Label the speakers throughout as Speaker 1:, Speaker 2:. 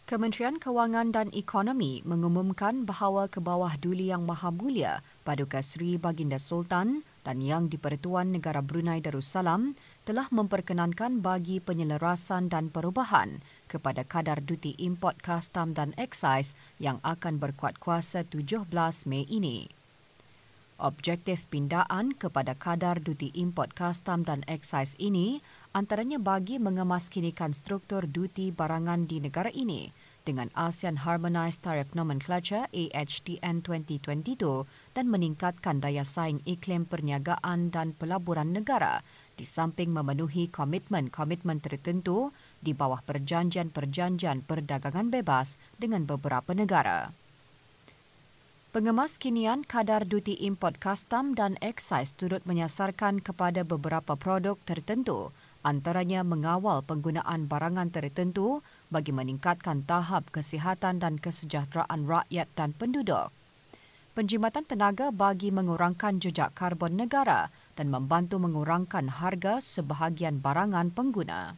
Speaker 1: Kementerian Kewangan dan Ekonomi mengumumkan bahawa Kebawah Duli Yang Maha Mulia Paduka Seri Baginda Sultan dan Yang di-Pertuan Negara Brunei Darussalam telah memperkenankan bagi penyelarasan dan perubahan kepada kadar duti import kastam dan eksais yang akan berkuat kuasa 17 Mei ini. Objektif pindaan kepada kadar duti import kastam dan eksais ini antaranya bagi mengemaskinikan struktur duti barangan di negara ini dengan ASEAN Harmonised Tariff Nomenclature AHTN 2022 dan meningkatkan daya saing iklim perniagaan dan pelaburan negara di samping memenuhi komitmen-komitmen tertentu di bawah perjanjian-perjanjian perdagangan bebas dengan beberapa negara. Pengemaskinian kadar duti import kastam dan eksais turut menyasarkan kepada beberapa produk tertentu, antaranya mengawal penggunaan barangan tertentu bagi meningkatkan tahap kesihatan dan kesejahteraan rakyat dan penduduk. Penjimatan tenaga bagi mengurangkan jejak karbon negara dan membantu mengurangkan harga sebahagian barangan pengguna.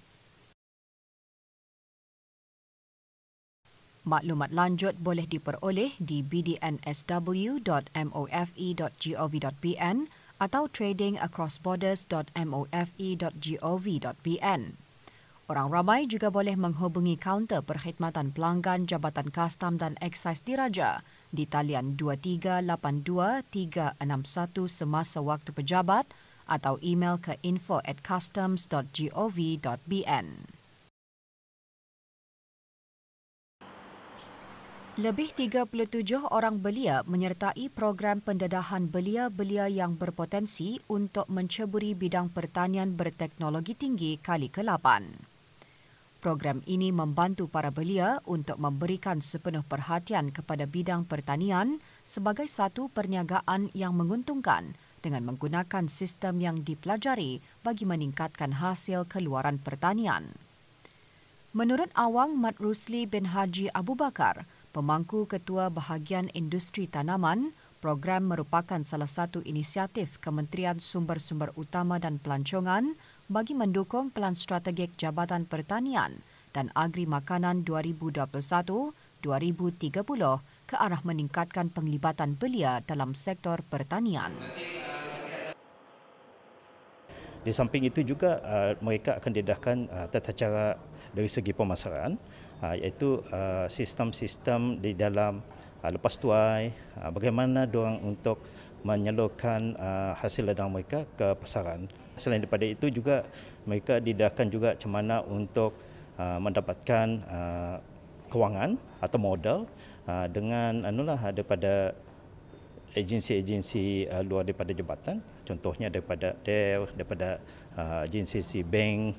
Speaker 1: Maklumat lanjut boleh diperoleh di bdnsw.mofe.gov.pn atau tradingacrossborders.mofe.gov.pn. Orang ramai juga boleh menghubungi kaunter perkhidmatan pelanggan Jabatan Kastam dan Eksais Diraja di talian 2382-361 semasa waktu pejabat atau email ke info@customs.gov.bn. Lebih 37 orang belia menyertai program pendedahan belia-belia yang berpotensi untuk menceburi bidang pertanian berteknologi tinggi kali ke-8. Program ini membantu para belia untuk memberikan sepenuh perhatian kepada bidang pertanian sebagai satu perniagaan yang menguntungkan dengan menggunakan sistem yang dipelajari bagi meningkatkan hasil keluaran pertanian. Menurut Awang Mat Rusli bin Haji Abu Bakar, Pemangku Ketua Bahagian Industri Tanaman, program merupakan salah satu inisiatif Kementerian Sumber-Sumber Utama dan Pelancongan bagi mendukung Pelan Strategik Jabatan Pertanian dan Agri Makanan 2021-2030 ke arah meningkatkan penglibatan belia dalam sektor pertanian.
Speaker 2: Di samping itu juga mereka akan didedahkan tata cara dari segi pemasaran, iaitu sistem-sistem di dalam lepas tuai, bagaimana diorang untuk menyalurkan hasil ladang mereka ke pasaran. Selain daripada itu juga mereka didedahkan juga macam mana untuk mendapatkan kewangan atau modal dengan daripada agensi-agensi luar daripada jabatan, contohnya daripada DEL, daripada agensi bank.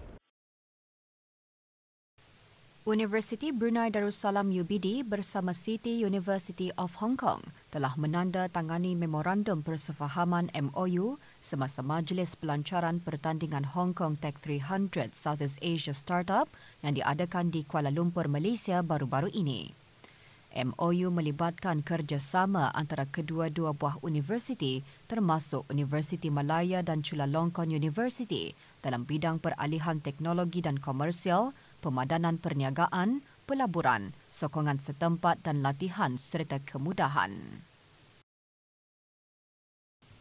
Speaker 1: Universiti Brunei Darussalam UBD bersama City University of Hong Kong telah menandatangani Memorandum Persefahaman MOU semasa Majlis Pelancaran Pertandingan Hong Kong Tech 300 Southeast Asia Startup yang diadakan di Kuala Lumpur, Malaysia baru-baru ini. MOU melibatkan kerjasama antara kedua-dua buah universiti termasuk Universiti Malaya dan Chulalongkorn University dalam bidang peralihan teknologi dan komersial, pemadanan perniagaan, pelaburan, sokongan setempat dan latihan serta kemudahan.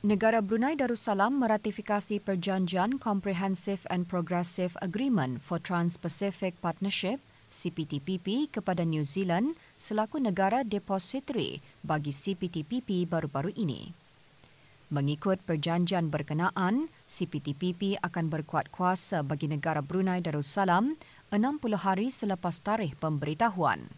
Speaker 1: Negara Brunei Darussalam meratifikasi Perjanjian Comprehensive and Progressive Agreement for Trans-Pacific Partnership CPTPP kepada New Zealand selaku negara depositary bagi CPTPP baru-baru ini. Mengikut perjanjian berkenaan, CPTPP akan berkuat kuasa bagi negara Brunei Darussalam 60 hari selepas tarikh pemberitahuan.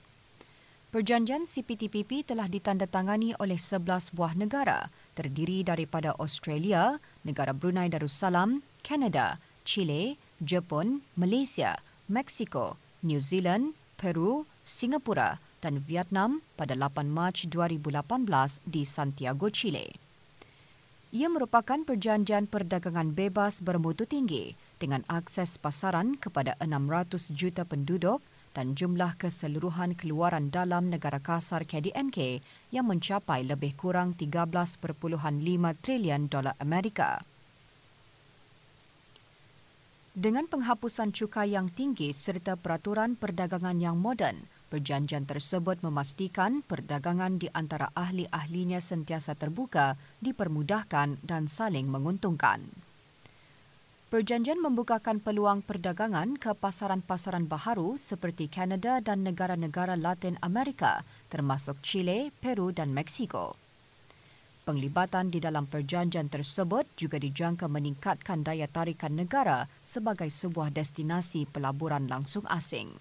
Speaker 1: Perjanjian CPTPP telah ditandatangani oleh 11 buah negara terdiri daripada Australia, negara Brunei Darussalam, Kanada, Chile, Jepun, Malaysia, Mexico, New Zealand, Peru, Singapura dan Vietnam pada 8 Mac 2018 di Santiago, Chile. Ia merupakan perjanjian perdagangan bebas bermutu tinggi dengan akses pasaran kepada 600 juta penduduk dan jumlah keseluruhan keluaran dalam negara kasar KDNK yang mencapai lebih kurang 13.5 trilion dolar Amerika. Dengan penghapusan cukai yang tinggi serta peraturan perdagangan yang moden, Perjanjian tersebut memastikan perdagangan di antara ahli-ahlinya sentiasa terbuka, dipermudahkan dan saling menguntungkan. Perjanjian membukakan peluang perdagangan ke pasaran-pasaran baharu seperti Kanada dan negara-negara Latin Amerika, termasuk Chile, Peru dan Meksiko. Penglibatan di dalam perjanjian tersebut juga dijangka meningkatkan daya tarikan negara sebagai sebuah destinasi pelaburan langsung asing.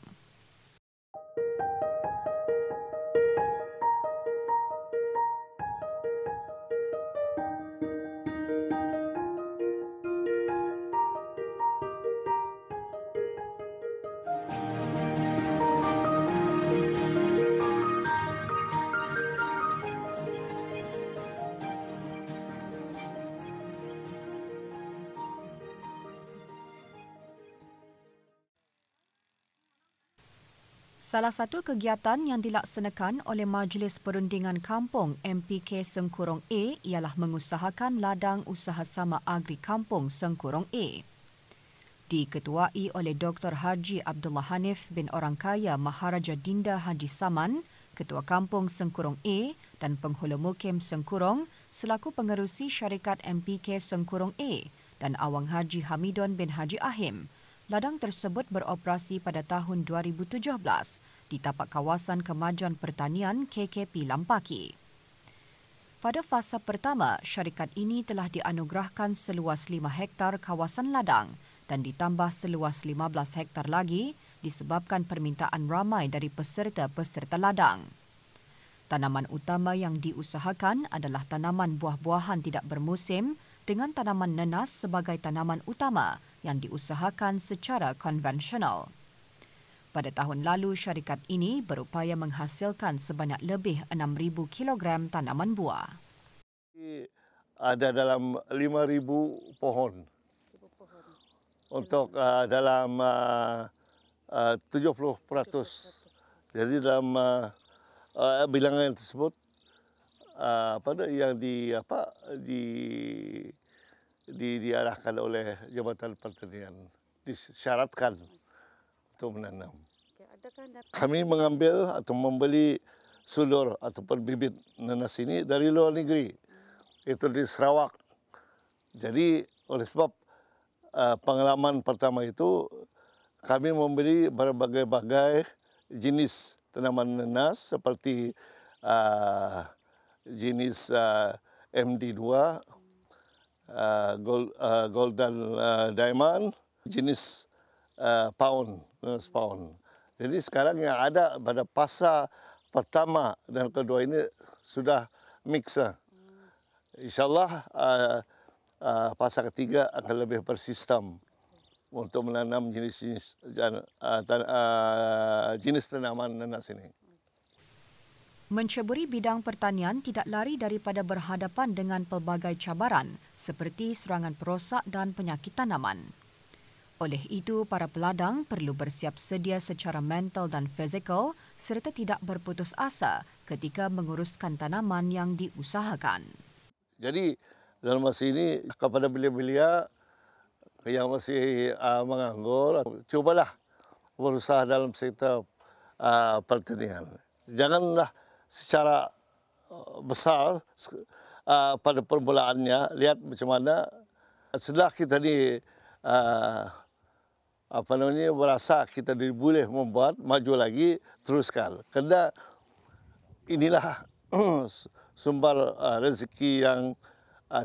Speaker 1: Salah satu kegiatan yang dilaksanakan oleh Majlis Perundingan Kampung MPK Sengkurong A ialah mengusahakan ladang usaha sama agri kampung Sengkurong A. Diketuai oleh Dr. Haji Abdullah Hanif bin Orangkaya Maharaja Dinda Haji Saman, Ketua Kampung Sengkurong A dan Penghulu Mukim Sengkurong selaku pengerusi syarikat MPK Sengkurong A dan Awang Haji Hamidon bin Haji Ahim. Ladang tersebut beroperasi pada tahun 2017 di tapak kawasan Kemajuan Pertanian KKP Lampaki. Pada fasa pertama, syarikat ini telah dianugerahkan seluas 5 hektar kawasan ladang dan ditambah seluas 15 hektar lagi disebabkan permintaan ramai dari peserta-peserta ladang. Tanaman utama yang diusahakan adalah tanaman buah-buahan tidak bermusim dengan tanaman nenas sebagai tanaman utama yang diusahakan secara konvensional. Pada tahun lalu, syarikat ini berupaya menghasilkan sebanyak lebih 6,000 kilogram tanaman buah.
Speaker 3: Ada dalam 5,000 pohon untuk dalam 70%. Jadi dalam bilangan tersebut yang diarahkan oleh Jabatan Pertanian disyaratkan untuk menanam. Kami mengambil atau membeli sulur ataupun bibit nanas ini dari luar negeri, itu di Sarawak. Jadi oleh sebab pengalaman pertama itu kami membeli berbagai-bagai jenis tanaman nanas seperti jenis MD2, Golden Diamond, jenis pound, nanas pound. Jadi sekarang yang ada pada fasa pertama dan kedua ini sudah mix. InsyaAllah fasa ketiga akan lebih bersistem untuk menanam jenis tanaman nanas ini.
Speaker 1: Menceburi bidang pertanian tidak lari daripada berhadapan dengan pelbagai cabaran seperti serangan perosak dan penyakit tanaman. Oleh itu, para peladang perlu bersiap sedia secara mental dan fizikal serta tidak berputus asa ketika menguruskan tanaman yang diusahakan.
Speaker 3: Jadi, dalam masa ini, kepada belia-belia yang masih menganggur, cubalah berusaha dalam sektor pertanian. Janganlah secara besar pada permulaannya, lihat macam mana setelah kita ni berasa kita boleh membuat maju lagi, teruskan. Kerana inilah sumber rezeki yang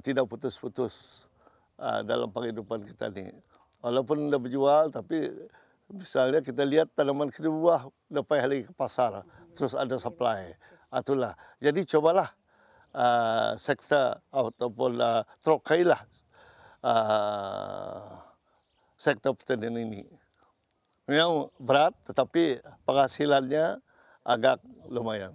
Speaker 3: tidak putus-putus dalam kehidupan kita ni. Walaupun dah berjual, tapi misalnya kita lihat tanaman kita buah dapat lagi ke pasar, terus ada supply. Itulah. Jadi cobalah sektor ataupun terokailah sektor pertanian ini. Memang berat, tetapi penghasilannya agak lumayan.